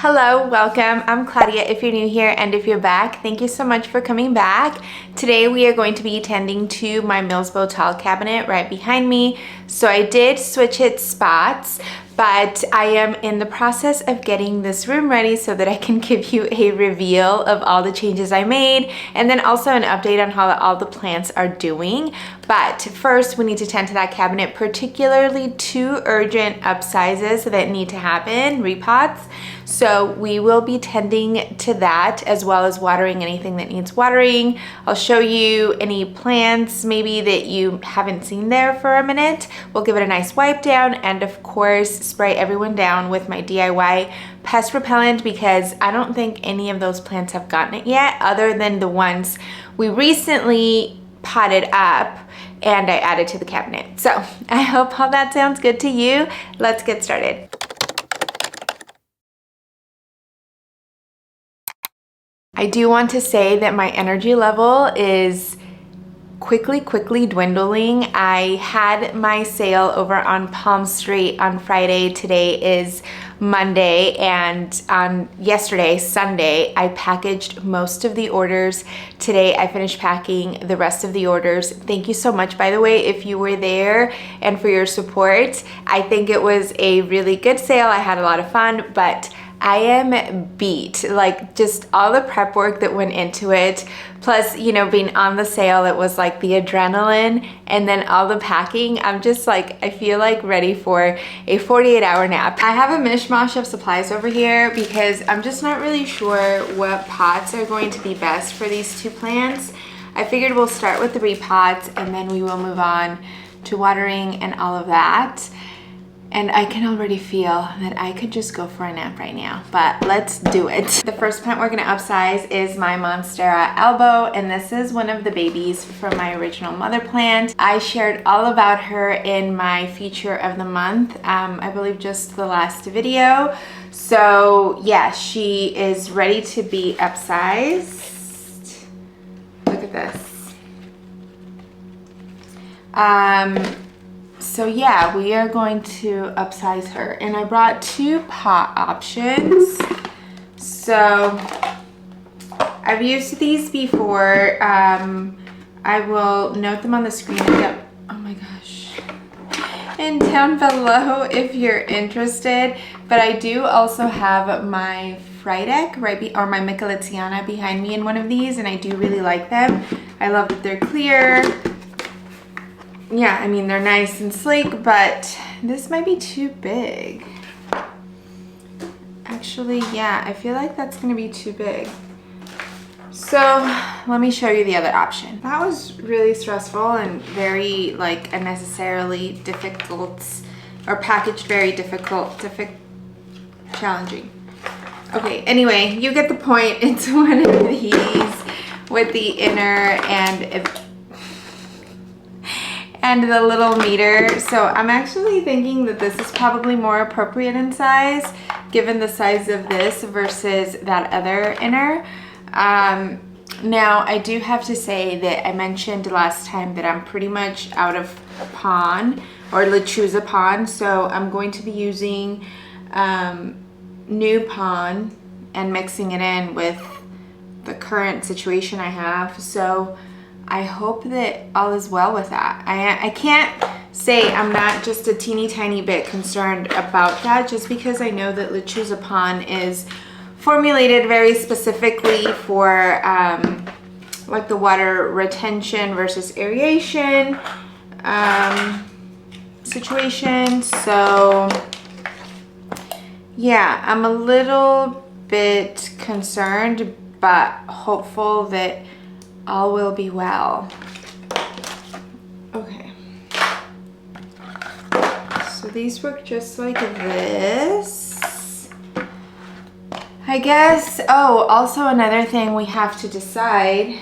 Hello, welcome. I'm Claudia if you're new here, and if you're back, thank you so much for coming back. Today we are going to be tending to my Milsbo Tall cabinet right behind me. So I did switch its spots, but I am in the process of getting this room ready so that I can give you a reveal of all the changes I made, and then also an update on how all the plants are doing. But first we need to tend to that cabinet, particularly two urgent upsizes that need to happen, repots. So we will be tending to that as well as watering anything that needs watering. I'll show you any plants maybe that you haven't seen there for a minute. We'll give it a nice wipe down, and of course spray everyone down with my DIY pest repellent, because I don't think any of those plants have gotten it yet other than the ones we recently potted up and I added to the cabinet. So I hope all that sounds good to you. Let's get started. I do want to say that my energy level is quickly dwindling. I had my sale over on Palm Street on Friday. Today is Monday, and on yesterday, Sunday, I packaged most of the orders. Today I finished packing the rest of the orders. Thank you so much, by the way, if you were there, and for your support. I think it was a really good sale. I had a lot of fun, but I am beat. Like, just all the prep work that went into it, plus, you know, being on the sale, it was like the adrenaline, and then all the packing. I'm just like, I feel like ready for a 48-hour nap. I have a mishmash of supplies over here because I'm just not really sure what pots are going to be best for these two plants. I figured we'll start with the repots and then we will move on to watering and all of that. And I can already feel that I could just go for a nap right now, but let's do it. The first plant we're gonna upsize is my Monstera Albo, and this is one of the babies from my original mother plant. I shared all about her in my feature of the month, I believe just the last video. So yeah, she is ready to be upsized. Look at this. So yeah, we are going to upsize her, and I brought two pot options. So I've used these before. I will note them on the screen. Oh my gosh. And down below if you're interested. But I do also have my Frydek or my Micheletiana behind me in one of these, and I do really like them. I love that they're clear. Yeah, I mean, they're nice and sleek, but this might be too big. Actually, yeah, I feel like that's gonna be too big. So let me show you the other option. That was really stressful and very like unnecessarily difficult, or packaged very challenging. Okay, anyway, you get the point. It's one of these with the inner and the little meter. So I'm actually thinking that this is probably more appropriate in size, given the size of this versus that other inner. Now I do have to say that I mentioned last time that I'm pretty much out of pon or lechuza pon, so I'm going to be using new pon and mixing it in with the current situation I have. So I hope that all is well with that. I can't say I'm not just a teeny tiny bit concerned about that, just because I know that lechuza pon is formulated very specifically for like the water retention versus aeration situation. So yeah, I'm a little bit concerned, but hopeful that all will be well. Okay. So these work just like this, I guess. Oh, also another thing we have to decide.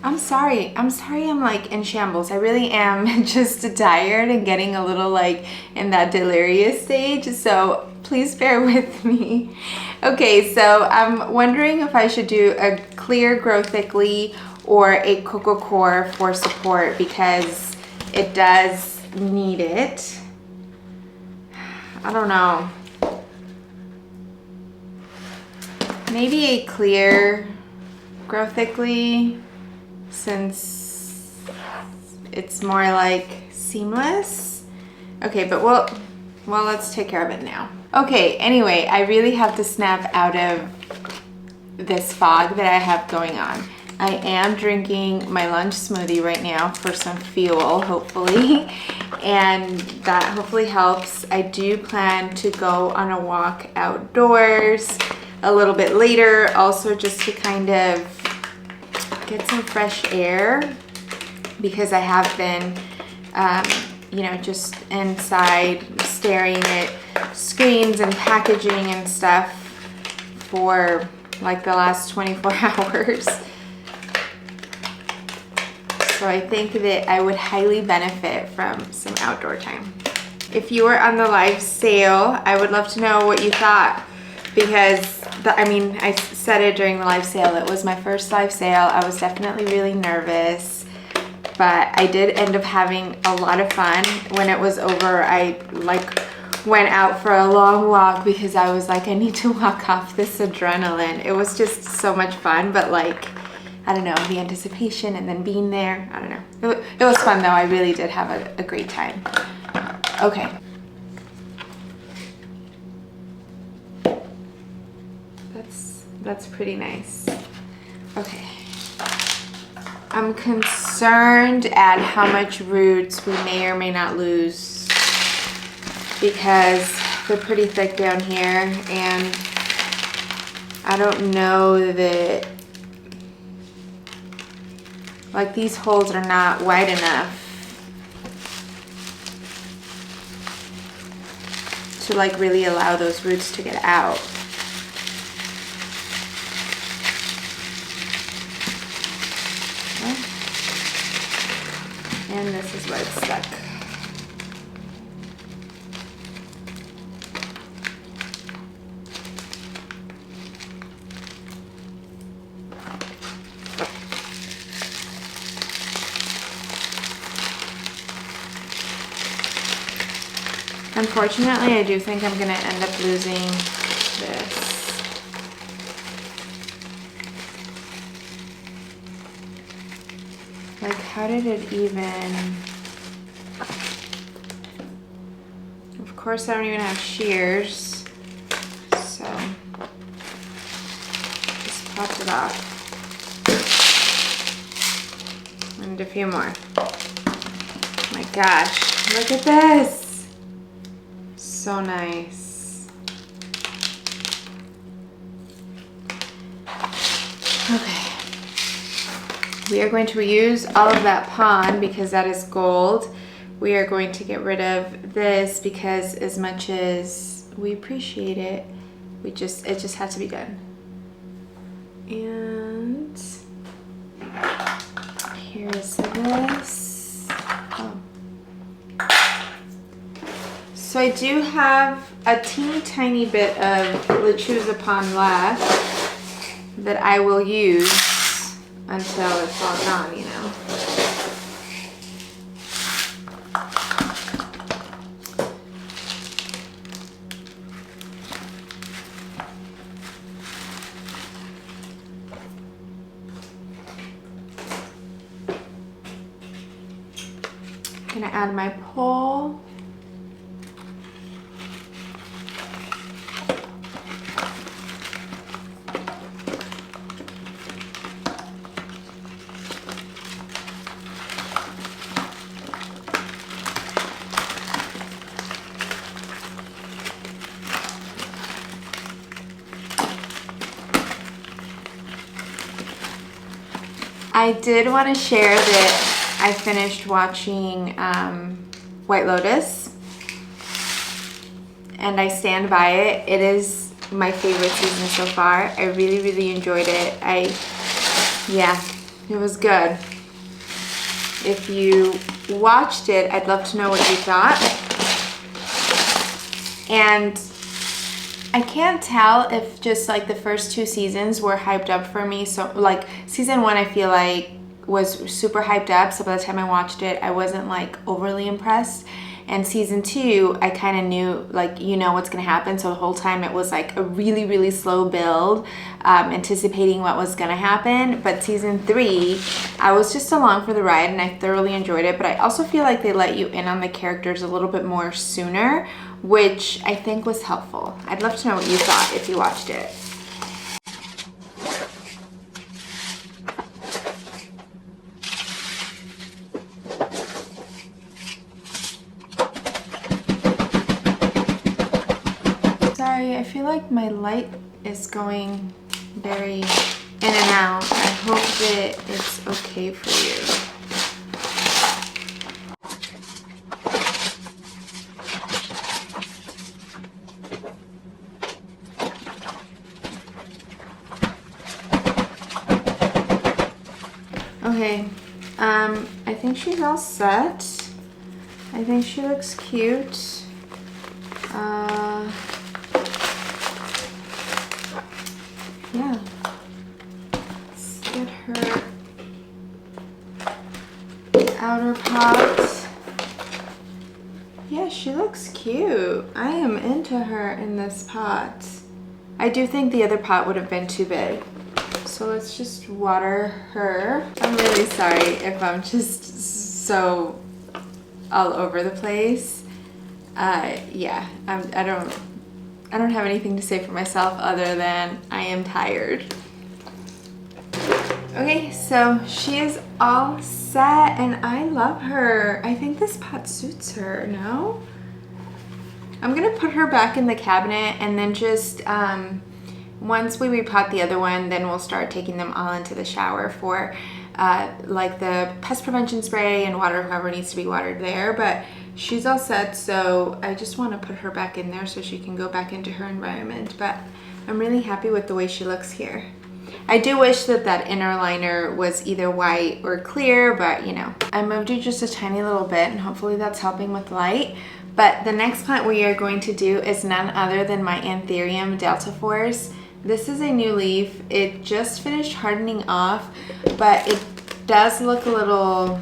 I'm sorry I'm like in shambles. I really am just tired and getting a little like in that delirious stage, so please bear with me. Okay, so I'm wondering if I should do a clear grow thickly or a cocoa core for support, because it does need it. I don't know. maybe a clear grow thickly, since it's more like seamless. Okay, but well, let's take care of it now. Okay, anyway, I really have to snap out of this fog that I have going on. I am drinking my lunch smoothie right now for some fuel, hopefully, and that hopefully helps. I do plan to go on a walk outdoors a little bit later, also just to kind of get some fresh air, because I have been, you know, just inside staring at screens and packaging and stuff for like the last 24 hours. So I think that I would highly benefit from some outdoor time. If you were on the live sale, I would love to know what you thought, because I mean, I said it during the live sale. It was my first live sale. I was definitely really nervous, but I did end up having a lot of fun. When it was over, I like went out for a long walk because I was like, I need to walk off this adrenaline. It was just so much fun, but like, I don't know, the anticipation and then being there, I don't know. It was fun though. I really did have a great time. Okay. That's pretty nice. Okay. I'm concerned at how much roots we may or may not lose, because they're pretty thick down here, and I don't know that, like, these holes are not wide enough to like really allow those roots to get out. And this is where it's stuck. Unfortunately, I do think I'm gonna end up losing this. Like, how did it even... Of course, I don't even have shears, so just popped it off. And a few more. Oh my gosh, look at this! So nice. Okay. We are going to reuse all of that pond because that is gold. We are going to get rid of this because as much as we appreciate it, it just had to be done. And here's this. Oh. So I do have a teeny tiny bit of lechuza pond left that I will use until it's all gone, you know. I'm gonna add my pole. I did want to share that I finished watching White Lotus, and I stand by it. It is my favorite season so far. I really, really enjoyed it. Yeah, it was good. If you watched it, I'd love to know what you thought. And I can't tell if just like the first two seasons were hyped up for me. So like season one, I feel like was super hyped up. So by the time I watched it, I wasn't like overly impressed. And season 2, I kind of knew, like, you know what's gonna happen. So the whole time it was like a really, really slow build, anticipating what was gonna happen. But season 3, I was just along for the ride and I thoroughly enjoyed it. But I also feel like they let you in on the characters a little bit more sooner, which I think was helpful. I'd love to know what you thought if you watched it. Sorry, I feel like my light is going very in and out. I hope that it's okay for you. Okay, I think she's all set. I think she looks cute. Yeah. Let's get her outer pot. Yeah, she looks cute. I am into her in this pot. I do think the other pot would have been too big. So let's just water her. I'm really sorry if I'm just so all over the place. Yeah, I don't have anything to say for myself other than I am tired. Okay, so she is all set and I love her. I think this pot suits her, no? I'm gonna put her back in the cabinet and then just, once we repot the other one, then we'll start taking them all into the shower for like the pest prevention spray and water whoever needs to be watered there. But she's all set, so I just want to put her back in there so she can go back into her environment. But I'm really happy with the way she looks here. I do wish that that inner liner was either white or clear, but you know, I moved it just a tiny little bit and hopefully that's helping with light. But the next plant we are going to do is none other than my Anthurium Delta Force. This is a new leaf. It just finished hardening off, but it does look a little,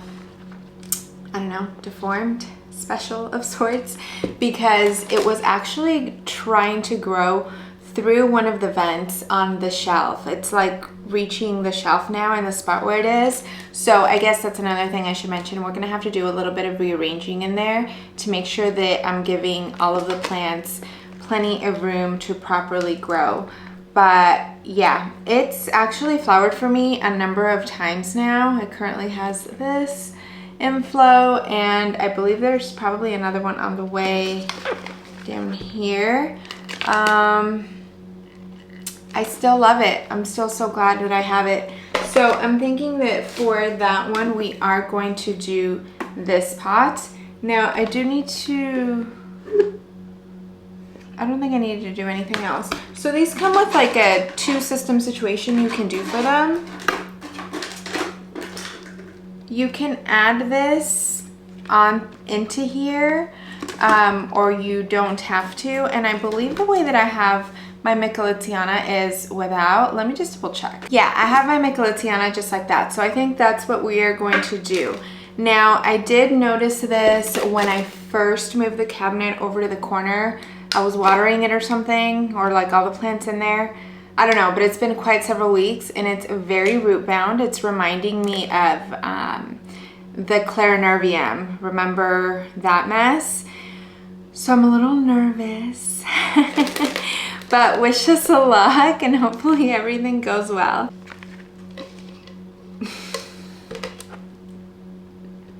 I don't know, deformed, special of sorts, because it was actually trying to grow through one of the vents on the shelf. It's like reaching the shelf now in the spot where it is. So I guess that's another thing I should mention. We're gonna have to do a little bit of rearranging in there to make sure that I'm giving all of the plants plenty of room to properly grow. But yeah, it's actually flowered for me a number of times now. It currently has this inflow and I believe there's probably another one on the way down here. I still love it. I'm still so glad that I have it. So I'm thinking that for that one, we are going to do this pot. Now I do need to, I don't think I need to do anything else. So these come with like a 2-system situation you can do for them. You can add this on into here, or you don't have to. And I believe the way that I have my Michaelitiana is without. Let me just double check. Yeah, I have my Michaelitiana just like that. So I think that's what we are going to do. Now, I did notice this when I first moved the cabinet over to the corner. I was watering it or something, or like all the plants in there. I don't know, but it's been quite several weeks and it's very root bound. It's reminding me of the Clarinervium. Remember that mess? So I'm a little nervous, but wish us a luck and hopefully everything goes well.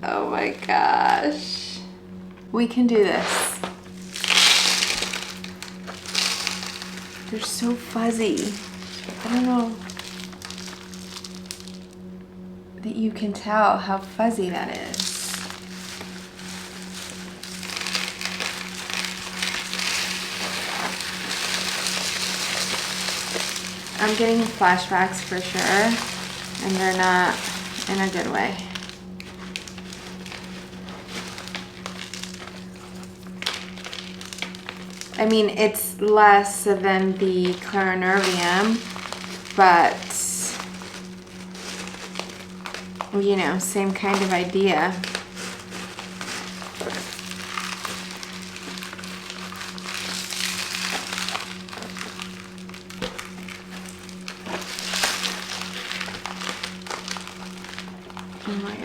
Oh my gosh. We can do this. They're so fuzzy. I don't know that you can tell how fuzzy that is. I'm getting flashbacks for sure, and they're not in a good way. I mean, it's less than the Clarinervium, but you know, same kind of idea.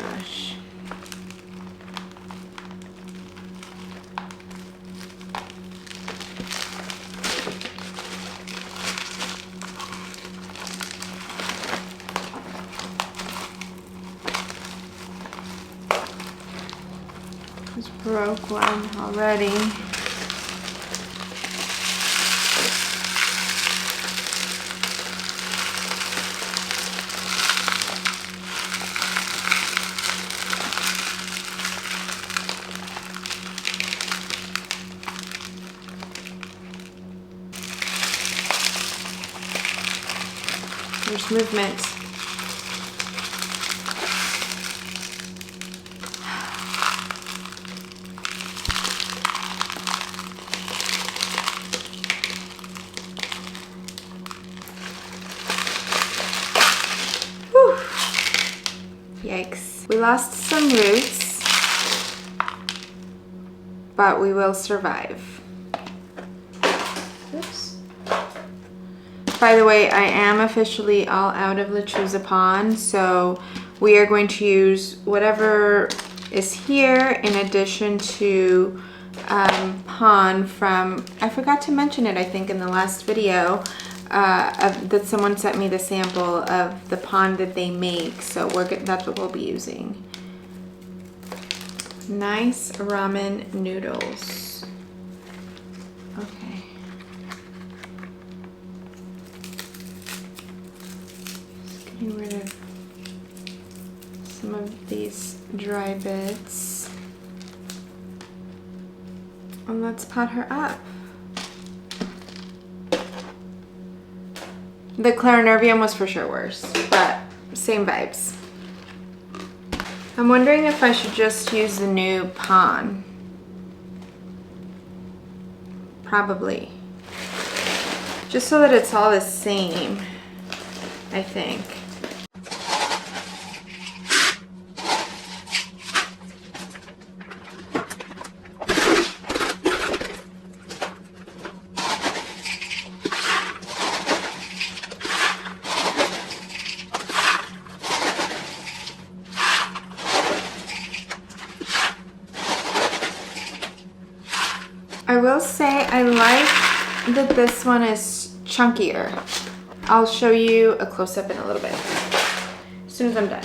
gosh. Just broke one already. There's movement. Whew. Yikes. We lost some roots, but we will survive. Oops. By the way, I am officially all out of Letruzepam, so we are going to use whatever is here in addition to pon from, I forgot to mention it, I think, in the last video, that someone sent me the sample of the pon that they make, so that's what we'll be using. Nice ramen noodles. Okay. Just getting rid of some of these dry bits. And let's pot her up. The Clarinervium was for sure worse, but same vibes. I'm wondering if I should just use the new pon. Probably. Just so that it's all the same, I think. I will say I like that this one is chunkier. I'll show you a close-up in a little bit, as soon as I'm done.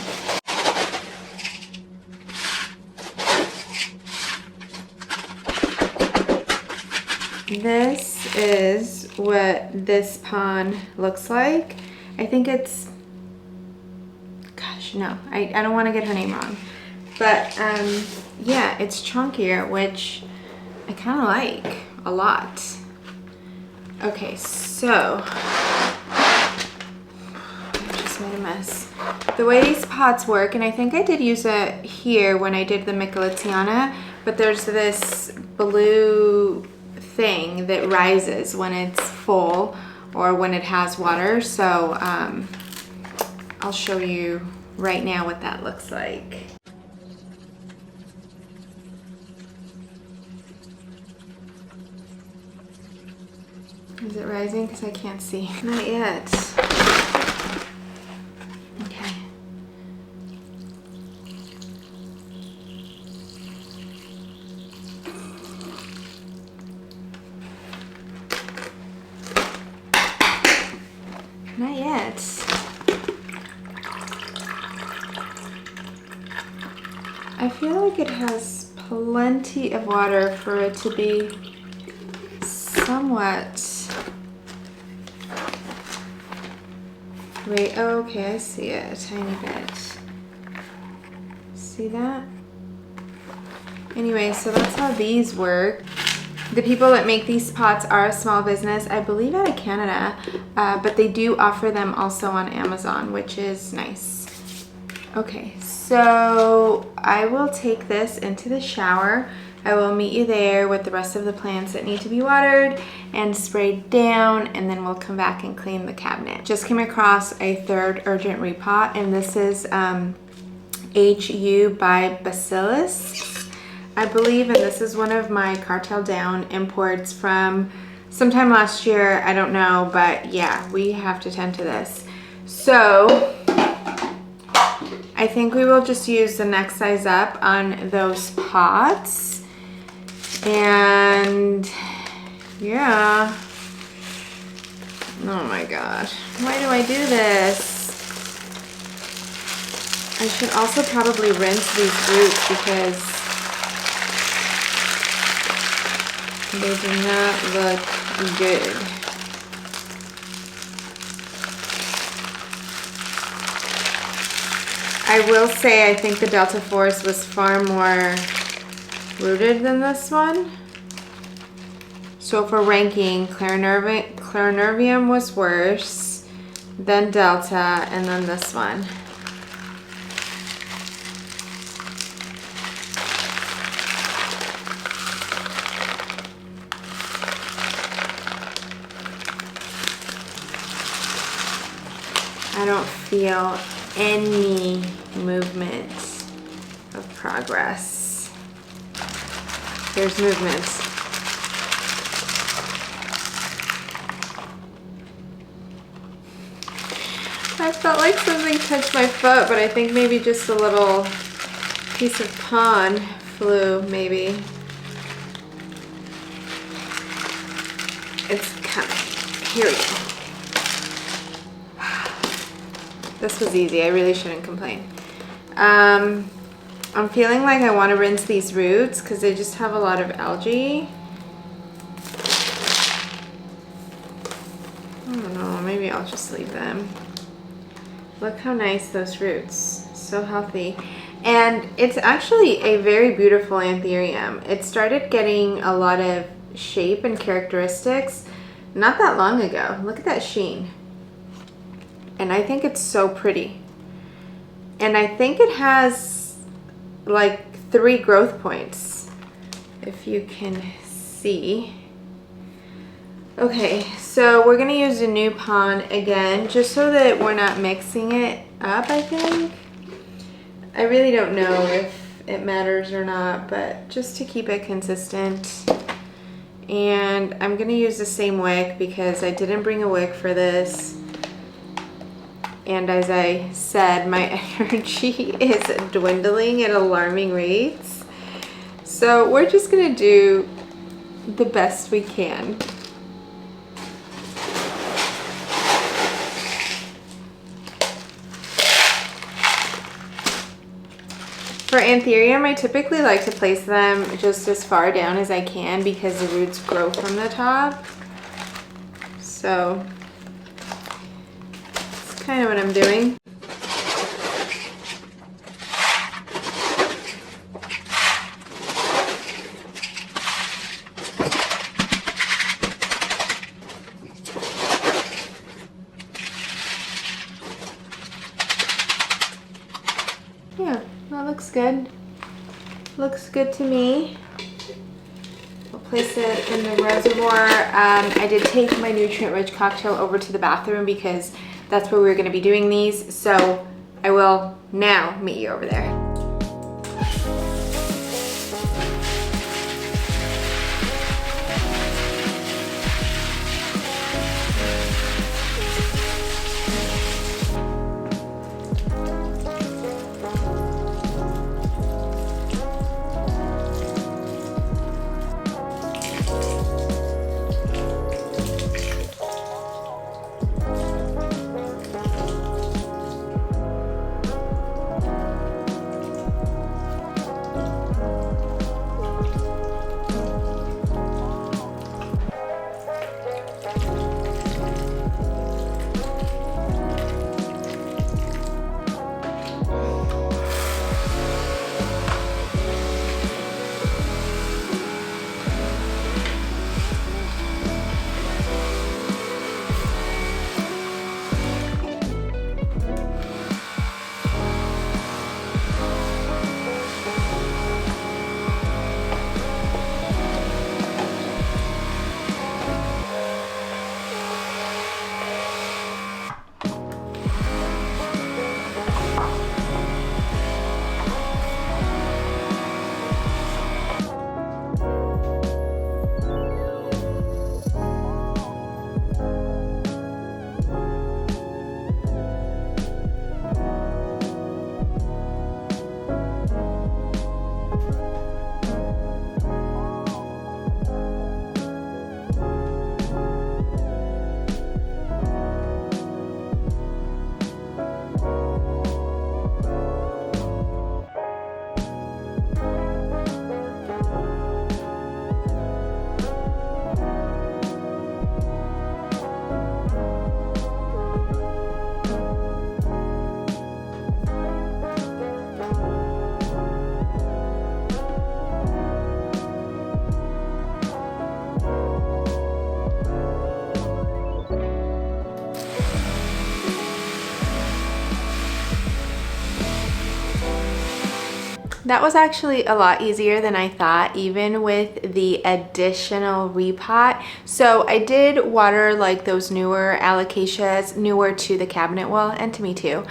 This is what this pon looks like. I think it's, gosh, no, I don't want to get her name wrong. But yeah, it's chunkier, which I kind of like a lot. Okay, so I just made a mess. The way these pots work, and I think I did use it here when I did the Micheletiana, but there's this blue thing that rises when it's full or when it has water. So I'll show you right now what that looks like. Is it rising? Because I can't see. Not yet. Okay. Not yet. I feel like it has plenty of water for it to be somewhat. Wait, oh, okay, I see it a tiny bit. See that? Anyway, so that's how these work. The people that make these pots are a small business, I believe out of Canada, but they do offer them also on Amazon, which is nice. Okay, so I will take this into the shower. I will meet you there with the rest of the plants that need to be watered and sprayed down, and then we'll come back and clean the cabinet. Just came across a third urgent repot, and this is HU by Bacillus, I believe, and this is one of my Cartel Down imports from sometime last year. I don't know, but yeah, we have to tend to this. So I think we will just use the next size up on those pots. And yeah. Oh my gosh, why do I do this? I should also probably rinse these roots because they do not look good. I will say I think the Delta Force was far more rooted than this one. So for ranking, Clarinervium was worse, then Delta, and then this one. I don't feel any movement of progress. There's movement. I felt like something touched my foot, but I think maybe just a little piece of pond flew, maybe. It's coming. Here we go. This was easy. I really shouldn't complain. I'm feeling like I want to rinse these roots because they just have a lot of algae. I don't know. Maybe I'll just leave them. Look how nice those roots. So healthy. And it's actually a very beautiful Anthurium. It started getting a lot of shape and characteristics not that long ago. Look at that sheen. And I think it's so pretty. And I think it has like 3 growth points, if you can see. Okay, so we're gonna use a new pond again, just so that we're not mixing it up, I think. I really don't know if it matters or not, but just to keep it consistent. And I'm gonna use the same wick because I didn't bring a wick for this. And as I said, my energy is dwindling at alarming rates. So we're just gonna do the best we can. For Anthurium, I typically like to place them just as far down as I can because the roots grow from the top. So that's kind of what I'm doing. Yeah, that looks good. Looks good to me. We'll place it in the reservoir. I did take my nutrient-rich cocktail over to the bathroom because that's where we're going to be doing these. So I will now meet you over there. That was actually a lot easier than I thought, even with the additional repot. So I did water like those newer alocasias, newer to the cabinet wall and to me too,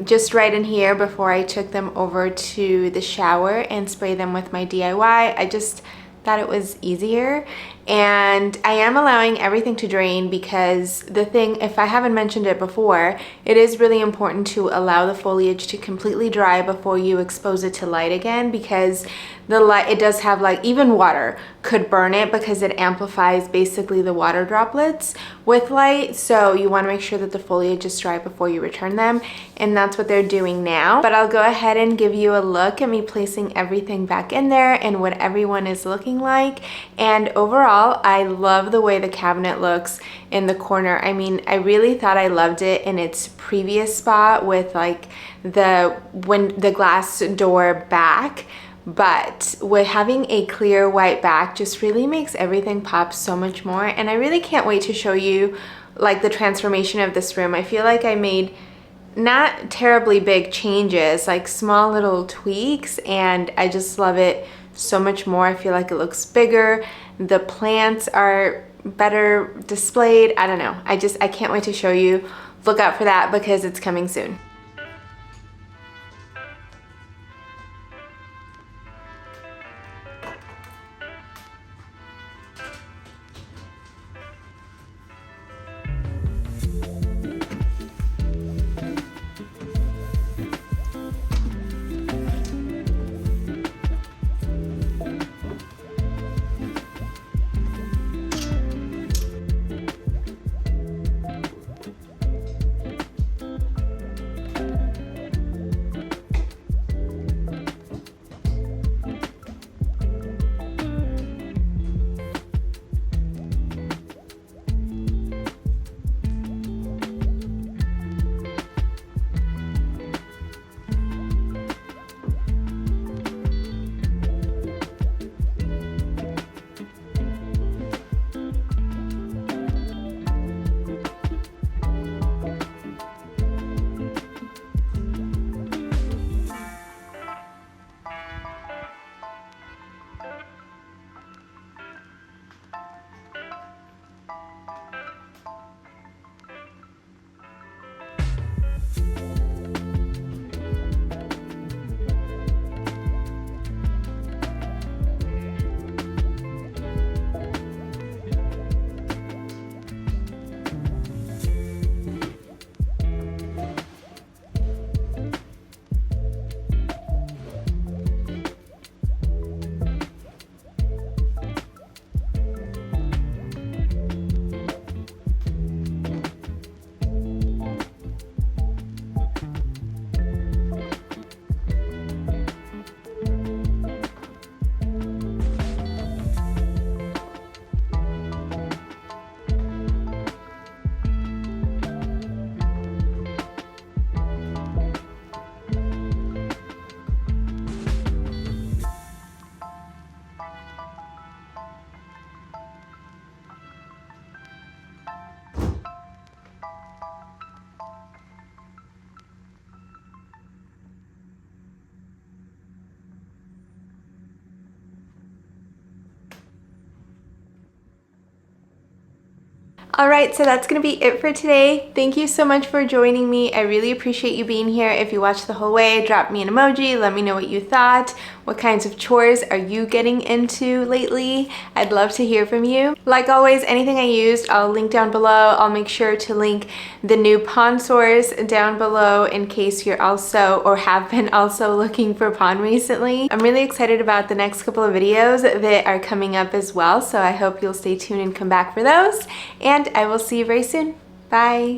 just right in here before I took them over to the shower and spray them with my DIY. I just thought it was easier. And I am allowing everything to drain because the thing, if I haven't mentioned it before, it is really important to allow the foliage to completely dry before you expose it to light again, because the light, it does have like, even water could burn it because it amplifies basically the water droplets with light. So you want to make sure that the foliage is dry before you return them, and that's what they're doing now. But I'll go ahead and give you a look at me placing everything back in there and what everyone is looking like. And overall, I love the way the cabinet looks in the corner. I mean, I really thought I loved it in its previous spot with like the glass door back, but with having a clear white back just really makes everything pop so much more. And I really can't wait to show you like the transformation of this room. I feel like I made not terribly big changes, like small little tweaks, and I just love it so much more. I feel like it looks bigger. The plants are better displayed. I don't know. I can't wait to show you. Look out for that because it's coming soon. All right, so that's gonna be it for today. Thank you so much for joining me. I really appreciate you being here. If you watched the whole way, drop me an emoji, let me know what you thought. What kinds of chores are you getting into lately? I'd love to hear from you. Like always, anything I used, I'll link down below. I'll make sure to link the new pond source down below in case you're also, or have been also looking for pond recently. I'm really excited about the next couple of videos that are coming up as well, so I hope you'll stay tuned and come back for those. And I will see you very soon. Bye.